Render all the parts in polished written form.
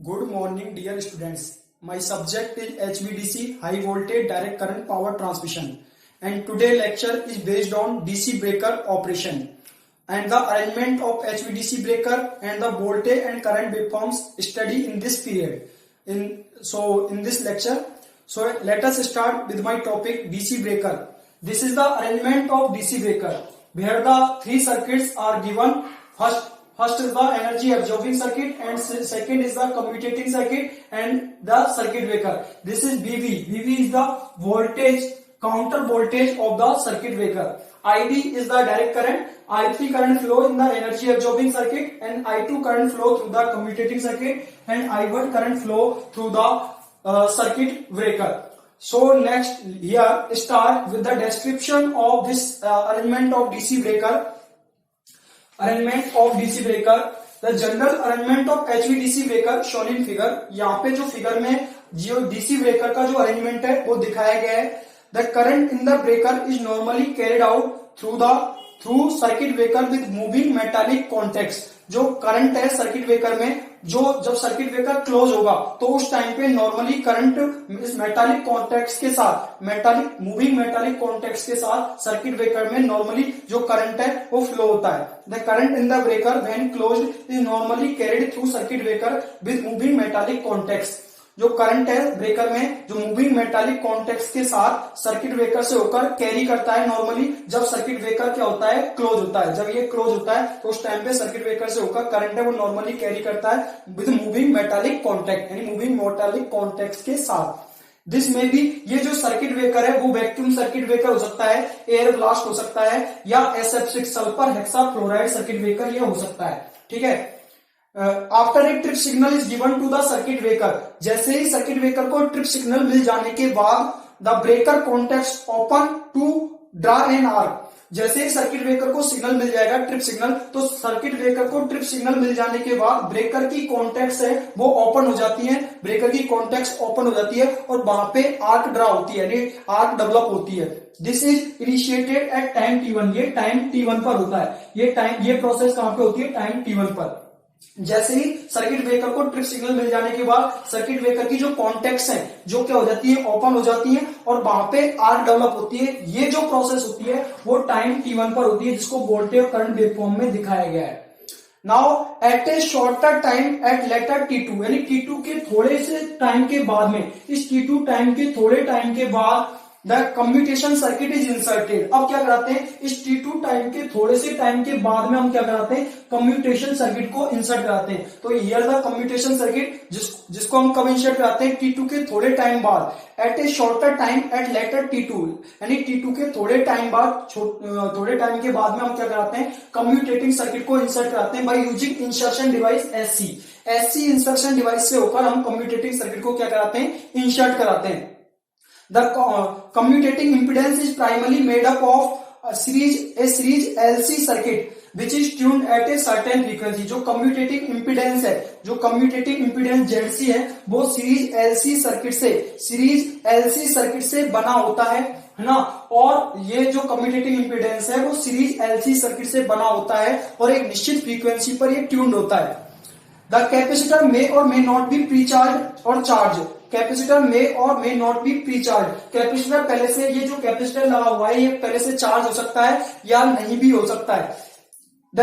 Good morning, dear students. My subject is HVDC, High Voltage Direct Current Power Transmission, and today lecture is based on DC breaker operation and the arrangement of HVDC breaker and the voltage and current waveforms study in this period. In this lecture, so let us start with my topic DC breaker. This is the arrangement of DC breaker where the three circuits are given. First is the energy absorbing circuit, and second is the commutating circuit and the circuit breaker. This is VV. VV is the voltage, counter voltage of the circuit breaker. ID is the direct current. I3 current flow in the energy absorbing circuit, and I2 current flow through the commutating circuit, and I1 current flow through the circuit breaker. So next here start with the description of this arrangement of DC breaker. Arrangement of DC breaker. The general arrangement of HVDC breaker shown in figure. यहाँ पे जो figure में जो DC breaker का जो arrangement है वो दिखाया गया है. The current in the breaker is normally carried out through circuit breaker with moving metallic contacts. जो करंट है सर्किट ब्रेकर में, जो जब सर्किट ब्रेकर क्लोज होगा तो उस टाइम पे नॉर्मली करंट इस मेटालिक कॉन्टैक्ट्स के साथ, मूविंग मेटालिक कॉन्टैक्ट्स के साथ सर्किट ब्रेकर में नॉर्मली जो करंट है वो फ्लो होता है. The current in the breaker when closed is normally carried through circuit breaker with moving metallic contacts. जो करंट है ब्रेकर में जो मूविंग मेटालिक कॉन्टैक्ट्स के साथ सर्किट ब्रेकर से होकर कैरी करता है नॉर्मली जब सर्किट ब्रेकर क्या होता है, क्लोज होता है. जब ये क्लोज होता है तो उस टाइम पे सर्किट ब्रेकर से होकर करंट है वो नॉर्मली कैरी करता है विद मूविंग मेटालिक कॉन्टैक्ट, यानी मूविंग मेटालिक कॉन्टैक्ट्स के साथ. दिस में भी ये जो सर्किट ब्रेकर है वो वैक्यूम सर्किट ब्रेकर हो सकता है, एयर ब्लास्ट हो सकता है, या SF6 sulphur hexafluoride circuit breaker ये हो सकता है. ठीक है. After a trip signal is given to the circuit breaker. जैसे ही सर्किट ब्रेकर को ट्रिप सिग्नल मिल जाने के बाद the breaker contacts open to draw an arc. जैसे ही सर्किट ब्रेकर को सिग्नल मिल जाएगा ट्रिप सिग्नल, तो सर्किट ब्रेकर को ट्रिप सिग्नल मिल जाने के बाद ब्रेकर की कॉन्टैक्ट्स है वो ओपन हो जाती हैं. ब्रेकर की कॉन्टैक्ट्स ओपन हो जाती है और वहां पे आर्क ड्रा होती है, यानी आर्क डेवलप होती है. This is initiated at time t1. ये टाइम t1 पर होता है. ये प्रोसेस कहां पे होती है? टाइम t1 पर. जैसे ही सर्किट ब्रेकर को ट्रिप सिग्नल मिल जाने के बाद सर्किट ब्रेकर की जो कॉन्टैक्ट्स हैं जो क्या हो जाती है, ओपन हो जाती हैं और वहां पे आर्क डेवलप होती है. ये जो प्रोसेस होती है वो टाइम t1 पर होती है, जिसको वोल्टेज और करंट वेवफॉर्म में दिखाया गया है. Now at a shorter time at later t2, यानी t2 के थोड़े से टाइम के बाद में, इस t2 टाइम के थोड़े टाइम के बाद the commutation circuit is inserted. अब क्या कराते हैं, इस t2 टाइम के थोड़े से टाइम के बाद में हम क्या कराते हैं, कम्यूटेशन सर्किट को इंसर्ट कराते हैं. तो हियर द कम्यूटेशन सर्किट जिसको हम कब इंसर्ट कराते हैं, t2 के थोड़े टाइम बाद. At a shorter time at later t2, यानी t2 के थोड़े टाइम के बाद में हम क्या कराते हैं, कम्यूटेटिंग सर्किट को इंसर्ट कराते हैं by using insertion device SC insertion device से होकर हम कम्यूटेटिंग सर्किट को क्या कराते हैं, इंसर्ट कराते हैं. The commutating impedance is primarily made up of a series LC circuit which is tuned at a certain frequency. जो commutating impedance है, जो commutating impedance ZC है वो सीरीज LC सर्किट से बना होता है ना. और ये जो कम्यूटेटिंग इंपीडेंस है वो सीरीज LC सर्किट से बना होता है और एक निश्चित फ्रीक्वेंसी पर ये ट्यून्ड होता है. द कैपेसिटर मे और may not be pre charge और चार्ज. कैपेसिटर में और may not be pre charge. Capacitor पहले से, ये जो कैपेसिटर लगा हुआ है ये पहले से चार्ज हो सकता है या नहीं भी हो सकता है. द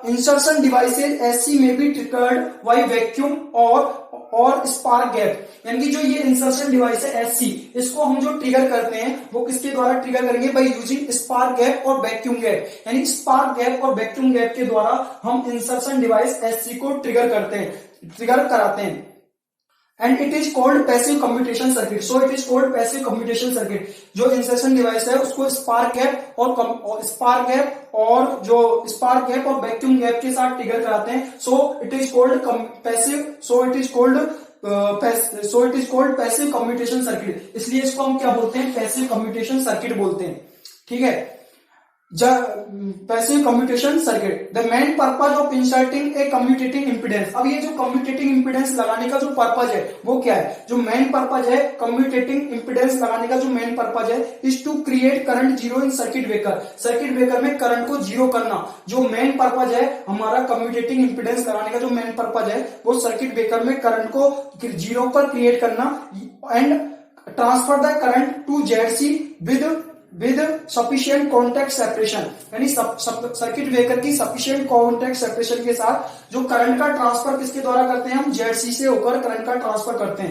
इंसर्शन डिवाइसेज SC में बी ट्रिगर्ड बाय वैक्यूम और स्पार्क गैप. यानी कि जो ये इंसर्शन डिवाइस है SC, इसको हम जो ट्रिगर करते हैं वो किसके द्वारा ट्रिगर करेंगे, बाय यूजिंग स्पार्क गैप और वैक्यूम गैप. यानी स्पार्क गैप और वैक्यूम गैप के द्वारा हम इंसर्शन डिवाइस SC को ट्रिगर कराते हैं. And it is called passive commutation circuit. So it is called passive commutation circuit. जो इंसर्शन डिवाइस है उसको स्पार्क गैप और वैक्यूम गैप के साथ ट्रिगर कराते हैं. So it is called passive commutation circuit. इसलिए इसको हम क्या बोलते हैं, पैसिव कम्यूटेशन सर्किट बोलते हैं. ठीक है. Passive commutation circuit. The main purpose of inserting a commutating impedance. अब ये जो कम्यूटेटिंग इम्पीडेंस लगाने का जो पर्पज है वो क्या है, जो मेन पर्पज है कम्यूटेटिंग इम्पीडेंस लगाने का जो मेन पर्पज है is to create current zero in circuit breaker. Circuit breaker में करंट को जीरो करना जो मेन पर्पज है हमारा कम्यूटेटिंग इम्पीडेंस लगाने का जो मेन पर्पज है वो सर्किट ब्रेकर में करंट को जीरो पर क्रिएट करना and transfer the current to ZC with sufficient contact separation. यानी सर्किट ब्रेकर की सफिशिएंट कॉन्टैक्ट सेपरेशन के साथ जो करंट का ट्रांसफर किसके द्वारा करते हैं, हम जेडसी से होकर करंट का ट्रांसफर करते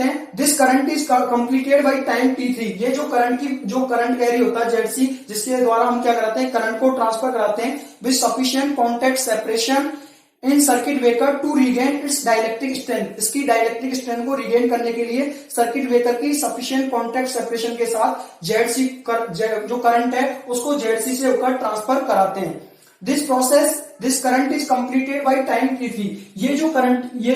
हैं। This current is completed by time t3। ये जो करंट कैरी होता है जेडसी जिसके द्वारा हम क्या कराते हैं, करंट को ट्रांसफर कराते हैं with sufficient contact separation in circuit breaker to regain its dielectric strength. इसकी डाइलेक्ट्रिक स्ट्रेंथ को रिगेन करने के लिए सर्किट ब्रेकर की सफिशिएंट कॉन्टैक्ट सेपरेशन के साथ जेडसी जो करंट है उसको जेडसी से होकर ट्रांसफर कराते हैं। This current is completed by time t3। ये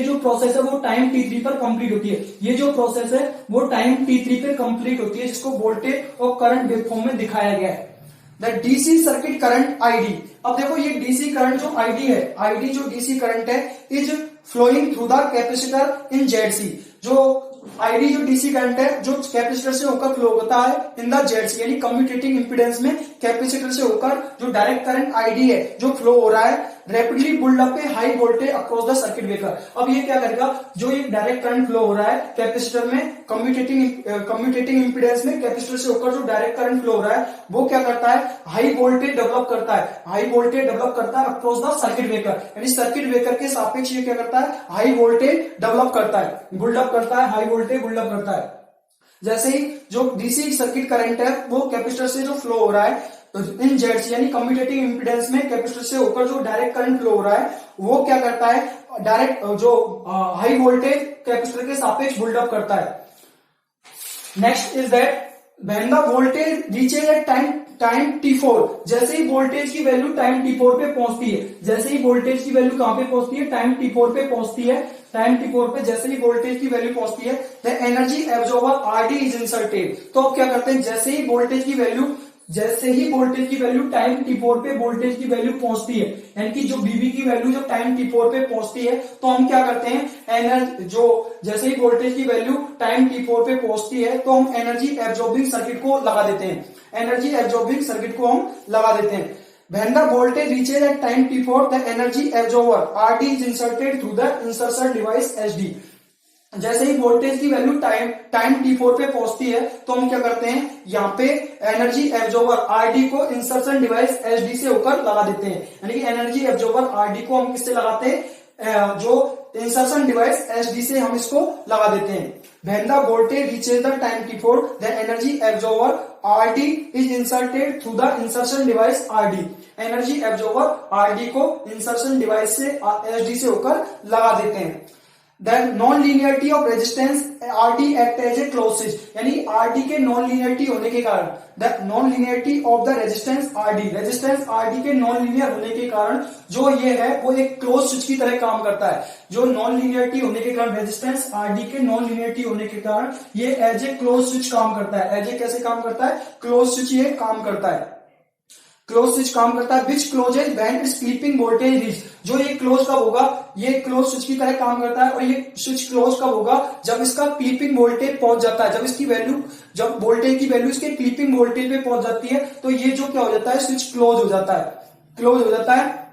जो प्रोसेस है वो टाइम t3 पर कंप्लीट होती है। ये जो प्रोसेस है वो टाइम t3 पे कंप्लीट होती है जिसको वोल्टेज और करंट वेव फॉर्म में दिखाया गया है। The DC circuit current ID. अब देखो ये डीसी करंट जो आईडी है, आईडी जो डीसी करंट है is flowing through the capacitor in ZC. जो आईडी जो डीसी करंट है जो कैपेसिटर से होकर फ्लो होता है इन द जेडसी, यानी कम्यूटेटिंग इंपीडेंस में कैपेसिटर से होकर जो डायरेक्ट करंट आईडी है जो फ्लो हो रहा है rapidly built up A high voltage across the circuit breaker. अब ये क्या करेगा, जो ये डायरेक्ट करंट फ्लो हो रहा है कैपेसिटर में कम्यूटेटिंग इंपीडेंस में कैपेसिटर से होकर जो डायरेक्ट करंट फ्लो हो रहा है वो क्या करता है, हाई वोल्टेज डेवलप करता है अक्रॉस द सर्किट ब्रेकर। यानी सर्किट ब्रेकर के सापेक्ष ये क्या करता है, हाई वोल्टेज डेवलप करता है, बुल्डअप करता है, हाई वोल्टेज बुल्डअप करता है। जैसे ही जो डीसी सर्किट करंट है वो कैपेसिटर से जो फ्लो हो रहा है इन जेडसी यानी कम्यूटेटिंग इंपीडेंस में कैपेसिटर से होकर जो डायरेक्ट करंट फ्लो हो रहा है वो क्या करता है, डायरेक्ट जो हाई वोल्टेज कैपेसिटर के सापेक्ष बुल्डअप करता है। Next is that when the voltage reaches at time t4। जैसे ही वोल्टेज की वैल्यू टाइम t4 पे पहुंचती है, जैसे ही वोल्टेज की वैल्यू कहां पे पहुंचती है, टाइम t4 पे पहुंचती है। टाइम t4 पे जैसे ही वोल्टेज की वैल्यू पहुंचती है the energy absorber RD is inserted. तो अब क्या करते हैं, जैसे ही वोल्टेज की वैल्यू टाइम t4 पे वोल्टेज की वैल्यू पहुंचती है, यानी कि जो बीबी की वैल्यू जो टाइम t4 पे पहुंचती है तो हम क्या करते हैं, जैसे ही वोल्टेज की वैल्यू टाइम t4 पे पहुंचती है तो हम एनर्जी एब्जॉर्बिंग सर्किट को लगा देते हैं। When the voltage reaches at time t4, the energy absorber RD is inserted through the insertion device SD। जैसे ही वोल्टेज की वैल्यू टाइम t4 पे पहुंचती है तो हम क्या करते हैं, यहाँ पे एनर्जी एब्जॉर्बर RD को इंसर्शन डिवाइस SD से होकर लगा देते हैं। यानी कि एनर्जी एब्जॉर्बर RD को हम किससे लगाते हैं, जो इंसर्शन डिवाइस SD से हम इसको लगा देते हैं। When the voltage reaches the time t4, the energy absorber RD is inserted through the insertion device RD। Energy absorber RD को इंसर्शन डिवाइस से SD से होकर लगा देते हैं। Then non-linearity of resistance RD act as a closed switch। यानी RD के non-linearity होने के कारण the non-linearity of the resistance RD के non-linear होने के कारण जो ये है वो एक closed switch की तरह काम करता है। जो non-linearity होने के कारण रेजिस्टेंस RD के non-linearity होने के कारण ये एज ए closed switch काम करता है। एज ए कैसे काम करता है, closed switch ये काम करता है। क्लोज स्विच काम करता है which closes when it's clipping voltage reach. जो ये क्लोज कब होगा, ये क्लोज स्विच की तरह काम करता है और ये स्विच क्लोज कब होगा, जब इसका क्लिपिंग वोल्टेज पहुंच जाता है। जब वोल्टेज की वैल्यू इसके क्लिपिंग वोल्टेज पे पहुंच जाती है तो ये जो क्या हो जाता है, स्विच क्लोज हो जाता है।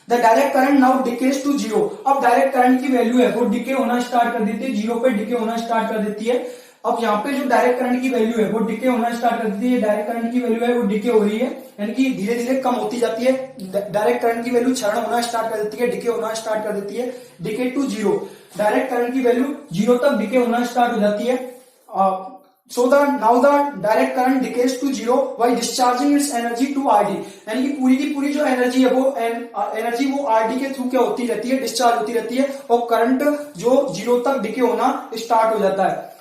The direct current now decays to zero. अब डायरेक्ट करंट की वैल्यू है वो डिके होना स्टार्ट कर देती है, जीरो पे डिके होना स्टार्ट कर देती है। अब यहाँ पे जो डायरेक्ट करंट की वैल्यू है वो डिके होना स्टार्ट कर देती है, डायरेक्ट करंट की वैल्यू है वो डिके हो रही है, यानी कि धीरे धीरे कम होती जाती है। डायरेक्ट करंट की वैल्यू क्षरण होना स्टार्ट कर देती है, डिके होना स्टार्ट कर देती है, decay to zero. Direct current की वैल्यू जीरो तक डिके होना स्टार्ट हो जाती है। So now the direct current decays to zero by discharging its energy to RD। यानी कि पूरी की पूरी जो एनर्जी है वो एनर्जी वो RD के थ्रू क्या होती रहती है, डिस्चार्ज होती रहती है और करंट जो जीरो तक डिके होना स्टार्ट हो जाता है।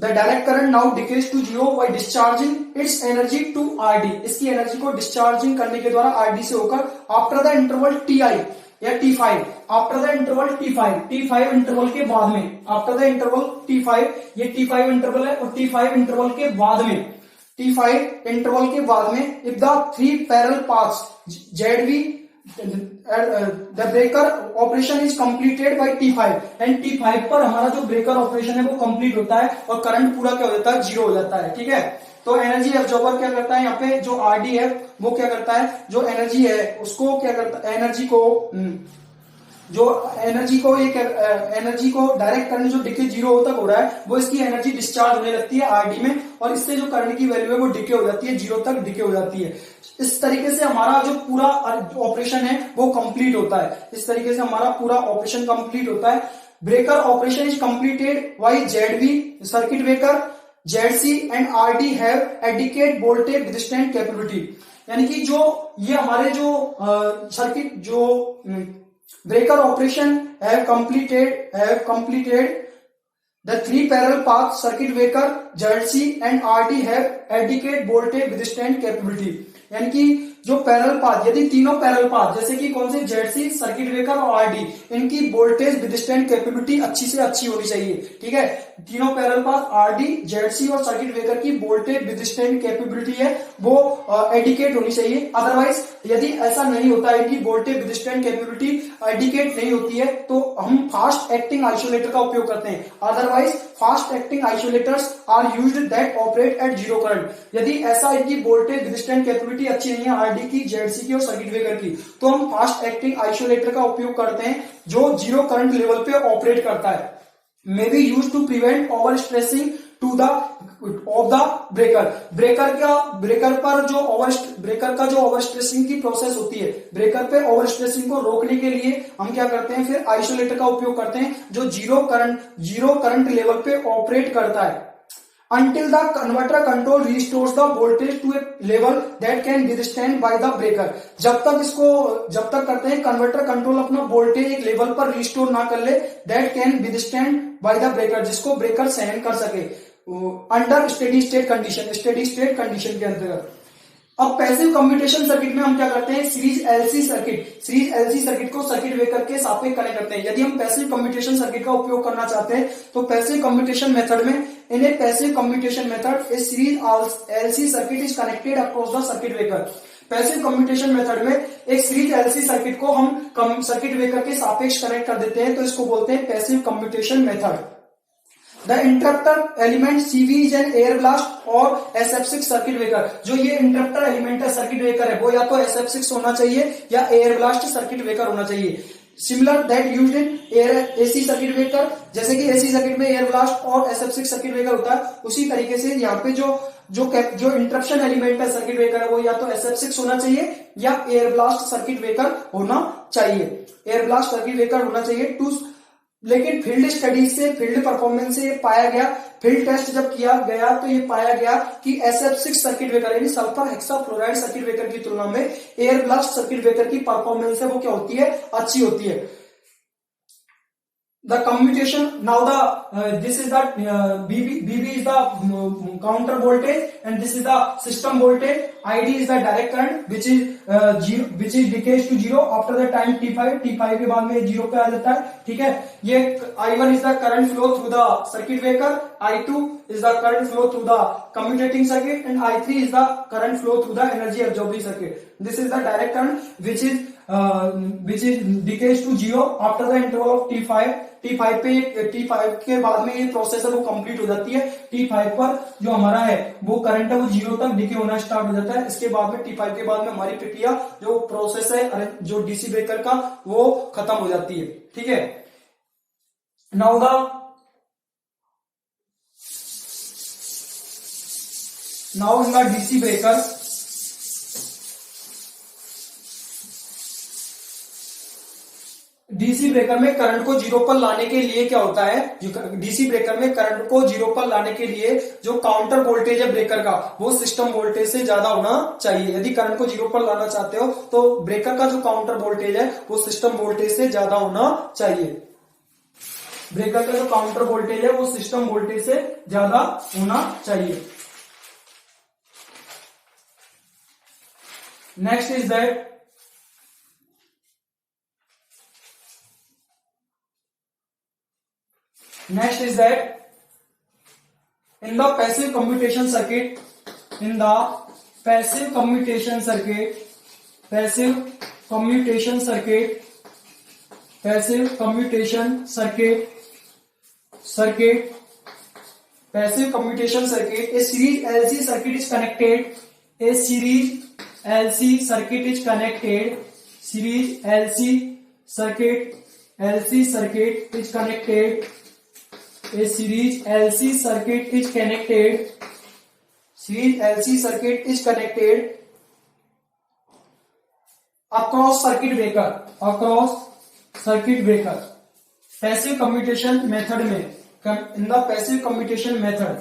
The direct current now decays to zero by discharging its energy to RD। इसकी एनर्जी को डिस्चार्जिंग करने के द्वारा RD से होकर आफ्टर द इंटरवल TI या T5, after the interval T5 interval के बाद में, आफ्टर द इंटरवल T5, ये T5 इंटरवल है और T5 इंटरवल के बाद में T5 इंटरवल के बाद में if the three parallel paths ZV the breaker operation is completed by T5 and T5 पर हमारा जो ब्रेकर ऑपरेशन है वो कंप्लीट होता है और करंट पूरा क्या हो जाता है, जीरो हो जाता है। ठीक है, तो एनर्जी एब्जॉर्बर क्या करता है, यहाँ पे जो आरडी है वो क्या करता है, जो एनर्जी है उसको क्या करता है, एनर्जी को डायरेक्ट करंट जो डिके जीरो तक हो रहा है वो इसकी एनर्जी डिस्चार्ज होने लगती है आरडी में, और इससे जो करंट की वैल्यू है वो डिके हो जाती है, जीरो तक डिके हो जाती है। इस तरीके से हमारा जो पूरा ऑपरेशन है वो कंप्लीट होता है। इस तरीके से हमारा पूरा ऑपरेशन कंप्लीट होता है। Breaker operation is completed while ZV circuit breaker ZC and RD have adequate voltage withstand capability, यानी कि जो ये हमारे जो सर्किट जो breaker operation have completed the three parallel path circuit breaker ZC and RD have adequate voltage withstand capability, यानी कि जो पैरेलल पाथ, यदि तीनों पैरेलल पाथ जैसे कि कौन से जेडसी सर्किट ब्रेकर और आरडी, इनकी वोल्टेज विथस्टैंड कैपेबिलिटी अच्छी से अच्छी होनी चाहिए। ठीक है, तीनों पैरेलल पाथ आरडी जेडसी और सर्किट ब्रेकर की वोल्टेज विथस्टैंड कैपेबिलिटी है वो एडिकेट होनी चाहिए। अदरवाइज यदि ऐसा नहीं होता है, इनकी वोल्टेज विथस्टैंड कैपेबिलिटी एडिकेट नहीं होती है, तो हम फास्ट एक्टिंग आइसोलेटर का उपयोग करते हैं। Otherwise fast acting isolators are used that operate at zero current. यदि ऐसा इनकी वोल्टेज विथस्टैंड कैपेबिलिटी अच्छी नहीं है आरडी की, जेडसी की और सर्किट ब्रेकर की, तो हम फास्ट एक्टिंग आइसोलेटर का उपयोग करते हैं जो जीरो करंट लेवल पे ऑपरेट करता है। May be use to prevent over stressing to the of the breaker. Breaker का जो ओवर स्ट्रेसिंग की प्रोसेस होती है, ब्रेकर पे ओवर स्ट्रेसिंग को रोकने के लिए हम क्या करते हैं, फिर आइसोलेटर का उपयोग करते हैं जो जीरो करंट लेवल पे ऑपरेट करता है। Until the converter control restores the voltage to a level that can withstand by the breaker। जब तक करते हैं कन्वर्टर कंट्रोल अपना वोल्टेज एक लेवल पर रिस्टोर ना कर ले, that can withstand by the breaker, जिसको ब्रेकर सहन कर सके अंडर स्टेडी स्टेट कंडीशन के अंतर्गत। अब पैसिव कम्यूटेशन सर्किट में हम क्या करते हैं, सीरीज एलसी सर्किट को सर्किट ब्रेकर के सापेक्ष कनेक्ट करते हैं। यदि हम पैसिव कम्यूटेशन सर्किट का उपयोग करना चाहते हैं तो पैसिव कम्यूटेशन मेथड में, in a passive commutation method a series LC circuit is connected across the circuit breaker. Passive commutation method में एक सीरीज एलसी सर्किट को हम सर्किट ब्रेकर के सापेक्ष कनेक्ट कर देते हैं, तो इसको बोलते हैं passive commutation method. The interrupter element CV is an air blast और SF6 सर्किट ब्रेकर। जो ये इंटरप्टर एलिमेंट है सर्किट ब्रेकर है वो या तो SF6 होना चाहिए या एयर ब्लास्ट सर्किट ब्रेकर होना चाहिए। Similar that used in AC circuit breaker, जैसे कि एसी सर्किट में एयर ब्लास्ट और SF6 सर्किट ब्रेकर होता है, उसी तरीके से यहाँ पे जो इंटरप्शन एलिमेंट है सर्किट ब्रेकर है वो या तो SF6 होना चाहिए या एयर ब्लास्ट सर्किट ब्रेकर होना चाहिए। लेकिन फील्ड स्टडीज से, फील्ड परफॉर्मेंस से पाया गया, फील्ड टेस्ट जब किया गया तो ये पाया गया कि SF6 सर्किट ब्रेकर यानी सल्फर हेक्साफ्लोराइड सर्किट ब्रेकर की तुलना में एयर ब्लास्ट सर्किट ब्रेकर की परफॉर्मेंस है वो क्या होती है, अच्छी होती है। The commutation now this is the BB is the counter voltage and this is the system voltage. ID is the direct current which is decays to zero after the time T5 के बाद में zero पे आ जाता है। ठीक है, ये I1 is the current flow through the circuit breaker, I2 is the current flow through the commutating circuit and I3 is the current flow through the energy absorbing circuit. This is the direct current which is decays to zero after the interval of T5 के बाद में ये process है वो complete हो जाती है। T5 पर जो हमारा है वो करंट है वो जीरो तक डिके होना स्टार्ट हो जाता है। इसके बाद में T5 के बाद में हमारी प्रक्रिया जो प्रोसेस है जो डीसी ब्रेकर का वो खत्म हो जाती है। ठीक है, now in the DC breaker DC breaker में करंट को जीरो पर लाने के लिए क्या होता है, डीसी ब्रेकर में करंट को जीरो पर लाने के लिए जो काउंटर वोल्टेज है ब्रेकर का वो सिस्टम वोल्टेज से ज्यादा होना चाहिए। यदि करंट को जीरो पर लाना चाहते हो तो ब्रेकर का जो काउंटर वोल्टेज है वो सिस्टम वोल्टेज से ज्यादा होना चाहिए। ब्रेकर का जो काउंटर वोल्टेज है वो सिस्टम वोल्टेज से ज्यादा होना चाहिए। Next is that in the passive commutation circuit in the passive commutation circuit, passive commutation circuit, passive commutation circuit, passive commutation circuit, a series LC circuit is connected, a series LC circuit is connected, series LC circuit is connected, a series LC circuit is connected, series LC circuit is connected across circuit breaker, across circuit breaker. Passive commutation method में, in the passive commutation method,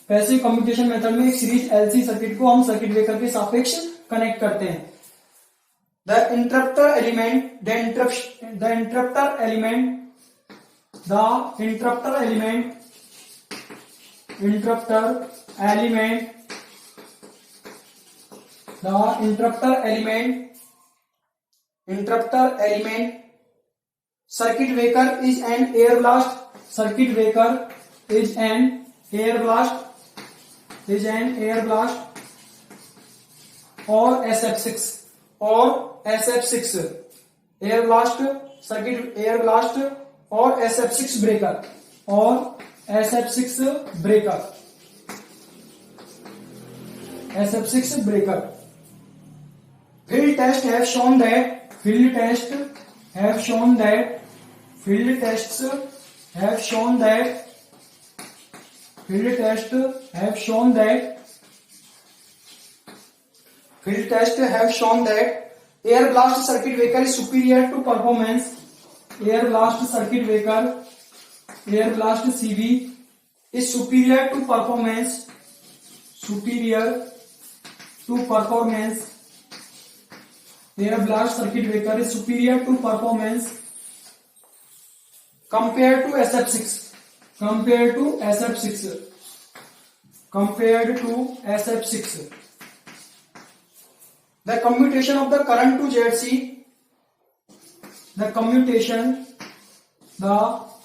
passive commutation method में एक series LC circuit को हम circuit breaker के सापेक्ष connect करते हैं. The interrupter element circuit breaker is an air blast, circuit breaker is an air blast or SF6 air blast, circuit air blast or SF6 breaker, Field tests have shown that air blast circuit breaker is superior to performance. Air blast circuit breaker, air blast CV is superior to performance. Air blast circuit breaker is superior to performance compared to SF6. The commutation of the current to ZC, the commutation of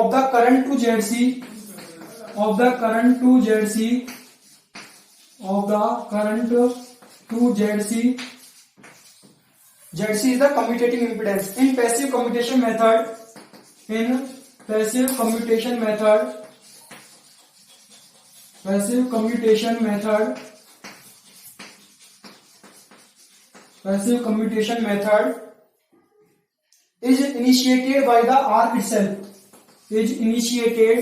the current to ZC, ZC is the commutating impedance. In passive commutation method, is initiated by the arc itself. Initiated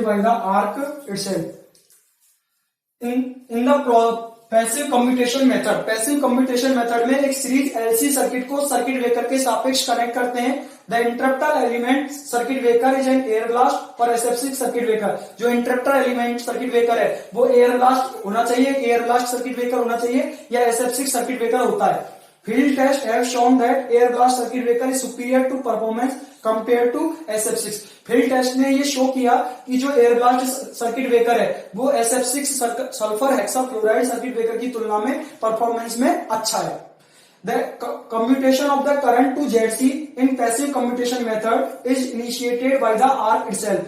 by the arc itself. In the passive commutation method में एक series LC circuit को circuit breaker के सापेक्ष connect करते हैं. The interrupter element circuit breaker is an air blast और SF6 circuit breaker. जो interrupter element circuit breaker है वो एयर ब्लास्ट होना चाहिए, एयर ब्लास्ट सर्किट ब्रेकर होना चाहिए या SF6 सर्किट ब्रेकर होता है. Field tests have shown that air blast circuit breaker is superior to performance compared to SF6. Field test ने ये शो किया कि जो एयर ब्लास्ट सर्किट ब्रेकर है वो SF6 sulphur hexafluoride circuit breaker की तुलना में परफॉर्मेंस में अच्छा है. The commutation of the current to ZC in passive commutation method is initiated by the arc itself.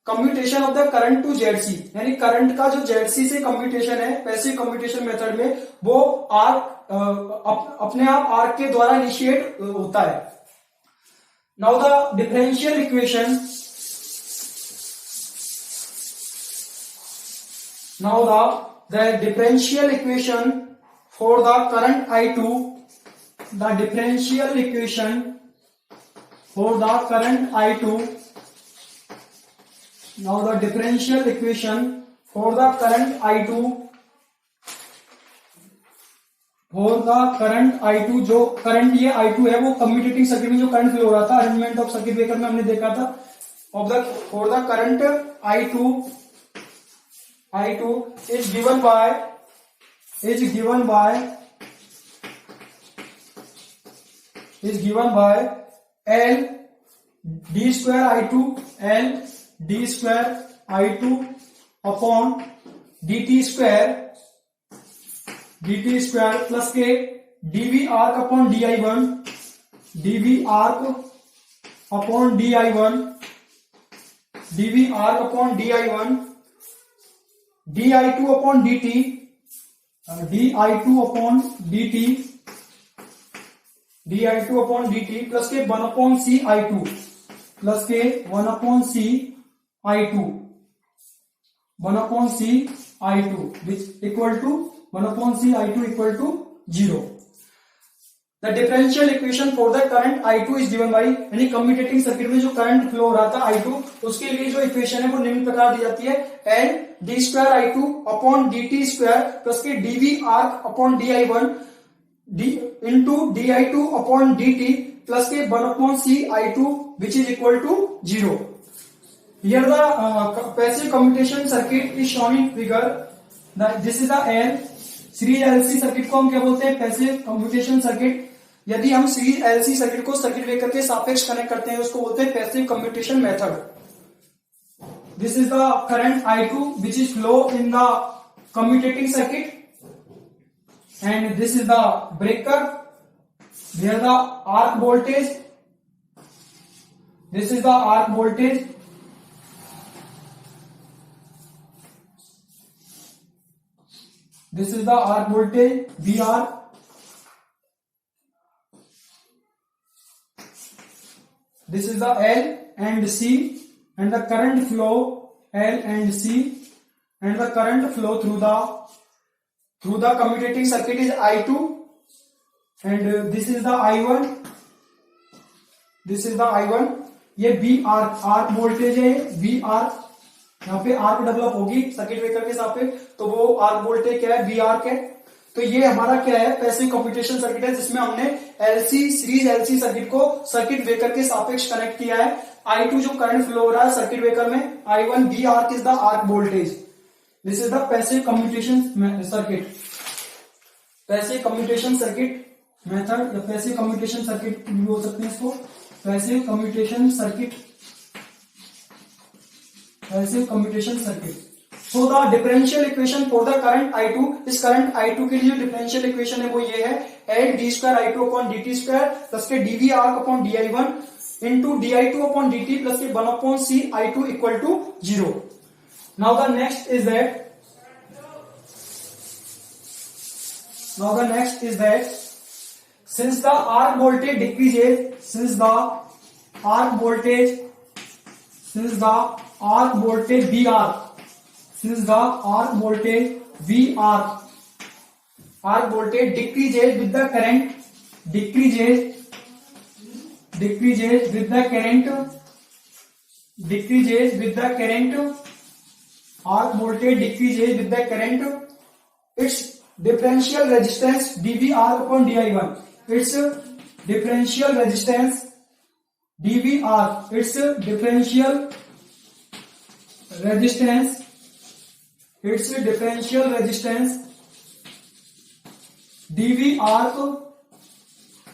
Commutation of the current to ZC यानी current का जो ZC से कम्यूटेशन है पैसिव कम्यूटेशन मेथड में वो आर्क अपने आप आर्क के द्वारा इनिशिएट होता है. Now the differential equation for the current I2, the differential equation for the current I2. Now the differential equation for the current I2, जो करंट ये I2 है वो कम्यूटेटिंग सर्किट में जो करंट फ्लो हो रहा था अरेंजमेंट ऑफ सर्किट ब्रेकर में हमने देखा था. For the current I2 is given by L d square I2 upon dt square dt square plus के dv arc upon di1, dv arc upon di1, dv arc upon di1, di2 upon dt, di2 upon dt, di2 upon dt plus के 1 upon सी i2, plus के 1 upon C i2, 1 upon C I2 which equal to 1 upon C I2 equal to 0. The differential equation for the current I2 is given by, यानी commutating circuit में जो current flow हो रहा था I2, उसके लिए जो इक्वेशन है वो निम्न प्रकार दी जाती है, L d square I2 upon dt square plus के dv arc upon di1 into di2 upon dt plus के 1 upon C I2 which is equal to 0. Here the passive commutation circuit is shown in figure. This is the L series LC circuit को हम क्या बोलते हैं, passive commutation circuit. यदि हम series LC circuit को circuit breaker के सापेक्ष कनेक्ट करते हैं उसको बोलते हैं passive commutation method. This is the current I2 which is flow in the commutating circuit, and this is the breaker where the arc voltage. This is the arc voltage. This is the arc voltage VR. This is the L and C, and the current flow L and C, and the current flow through the commutating circuit is I2, and this is the I1. This is the I1. ये V arc voltage है, V arc. यहाँ पे arc develop होगी circuit breaker के सापेक्ष, तो वो arc voltage क्या है, वी आर्क है. तो ये हमारा क्या है, पैसिव कम्यूटेशन सर्किट है जिसमें हमने सीरीज एलसी सर्किट को सर्किट ब्रेकर के सापेक्ष कनेक्ट किया है. I2 जो करंट फ्लो हो रहा है सर्किट ब्रेकर में, I1 V arc is the arc voltage. This is the passive commutation circuit. Passive commutation circuit method या पैसिव कम्यूटेशन सर्किट भी बोल सकते हैं इसको, passive commutation circuit. Passive commutation circuit. So the differential equation for the current I2, इस current I2 के लिए जो differential equation है वो ये है, L d square I2 upon dt square plus के dv arc upon di1 into di2 upon dt plus के 1 upon c I2 equal to 0. Now the next is that since the arc voltage decreases, since the arc voltage VR, since the arc voltage VR, arc voltage decreases with the current, decreases with the current, arc voltage decreases with the current, its differential resistance dVr upon di1, its differential resistance dVr, its differential resistance dV arc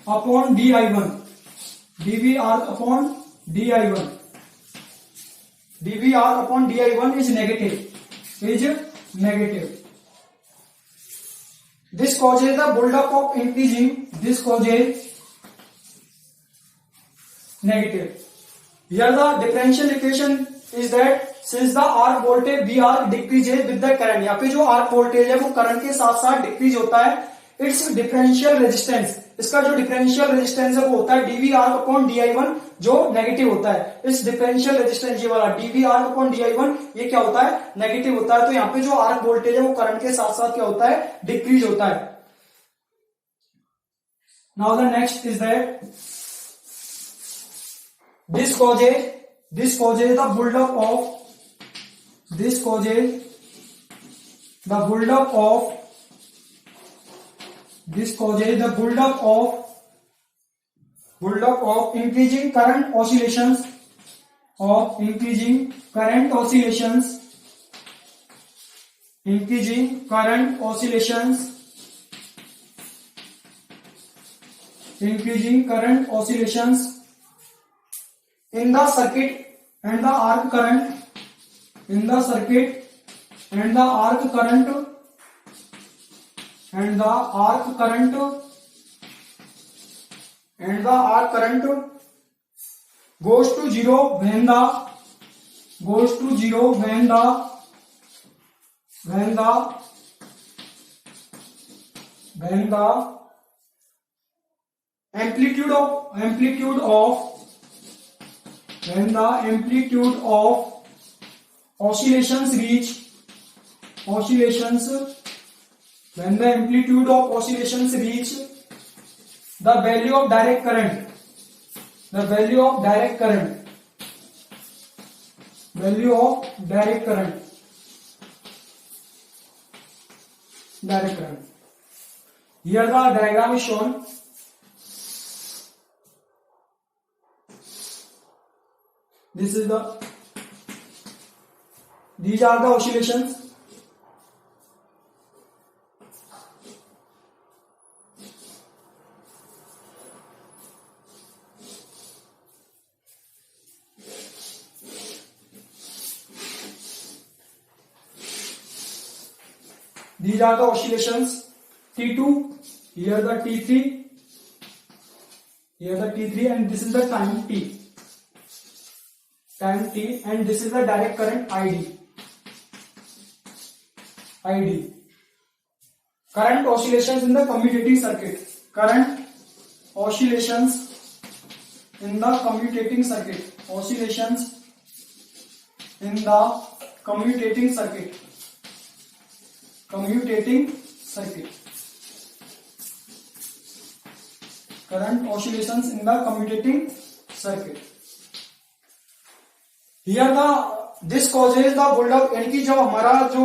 upon di1, dV arc upon di1, dV arc upon di1 is negative. This causes the build-up of increasing. This causes negative. Here the differential equation is that since the arc voltage VR decreases with the current, यहाँ पे जो arc voltage है वो current के साथ साथ decrease होता है. Its differential resistance, इसका जो differential resistance है वो होता है dV arc upon di1 जो नेगेटिव होता है. इस differential resistance ये वाला dV arc upon di1 ये क्या होता है, नेगेटिव होता है. तो यहाँ पे जो arc voltage है वो करंट के साथ साथ क्या होता है, डिक्रीज होता है. Now the next is that this causes the build-up of, this causes the build-up of, this causes the build-up of increasing current oscillations, of increasing current oscillations, increasing current oscillations, increasing current oscillations in the circuit and the arc current, in the circuit and the arc current and the arc current goes to zero when the amplitude of oscillations reach the value of direct current, Here the diagram is shown. These are the oscillations. These are the oscillations. T2, here the T3, and this is the time T, and this is the direct current ID. Current oscillations in the commutating circuit. Current oscillations in the commutating circuit. Here this causes the build-up, यानी कि जब हमारा जो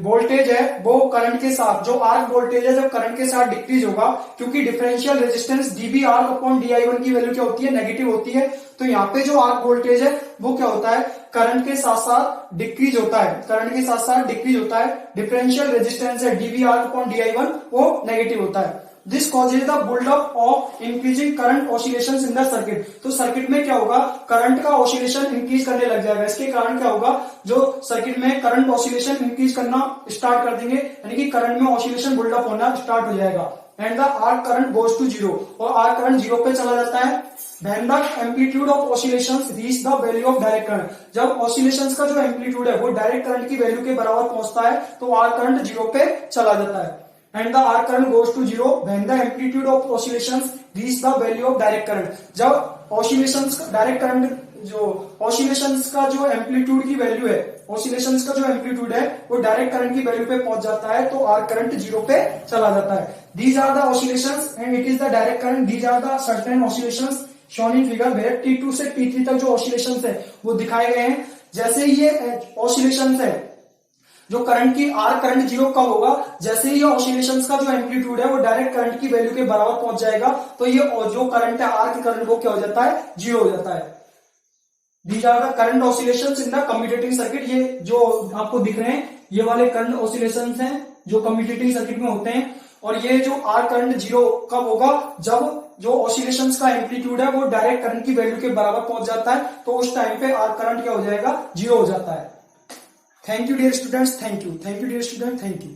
voltage है वो current के साथ, जो आर्क वोल्टेज है जब करंट के साथ डिक्रीज होगा, क्योंकि differential resistance dB arc upon di1 की वैल्यू क्या होती है, नेगेटिव होती है, तो यहाँ पे जो आर्क वोल्टेज है वो क्या होता है, करंट के साथ साथ डिक्रीज होता है, डिफरेंशियल रेजिस्टेंस है dB आर्क अपॉन di1 वो नेगेटिव होता है. This causes the build-up of increasing current oscillations in the circuit. तो सर्किट में क्या होगा, करंट का ऑसिलेशन इंक्रीज करने लग जाएगा. इसके कारण क्या होगा, जो सर्किट में करंट ऑसिलेशन इंक्रीज करना स्टार्ट कर देंगे, यानी कि करंट में ऑसिलेशन बिल्डअप होना स्टार्ट हो जाएगा. And the arc current goes to zero, और आर्क करंट जीरो पे चला जाता है. When the amplitude of oscillations reach the value of direct current, जब ऑसिलेशंस का जो एम्पलीट्यूड है वो डायरेक्ट करंट की वैल्यू के बराबर पहुंचता है तो आर्क करंट जीरो पे चला जाता है. And the arc current goes to zero when the amplitude of oscillations reach the value of direct current. जब oscillations डायरेक्ट करंट, जो oscillations का जो एम्पलीट्यूड की वैल्यू है, oscillations का जो एम्पलीट्यूड है वो डायरेक्ट करंट की वैल्यू पे पहुंच जाता है तो आर्क करंट जीरो पे चला जाता है. These are the oscillations and it is the direct current. These are the certain oscillations shown in figure where T2 से T3 तक जो oscillations है वो दिखाए गए हैं. जैसे ये oscillations है, जो करंट की आर्क करंट जीरो कब होगा, जैसे ही ये ऑसिलेशंस का जो एम्पलीट्यूड है वो डायरेक्ट करंट की वैल्यू के बराबर पहुंच जाएगा तो ये जो करंट है आर्क करंट वो क्या हो जाता है, जीरो हो जाता है. These are the current oscillations in the commutating circuit. ये जो आपको दिख रहे हैं ये वाले करंट ऑसिलेशंस हैं जो कम्यूटेटिंग सर्किट में होते हैं. और ये जो आर्क करंट जीरो कब होगा, जब जो ऑसिलेशंस का एम्पलीट्यूड है वो डायरेक्ट करंट की वैल्यू के बराबर पहुंच जाता है तो उस टाइम पे आर्क करंट क्या हो जाएगा, जीरो हो जाता है. Thank you dear students, thank you dear student, thank you.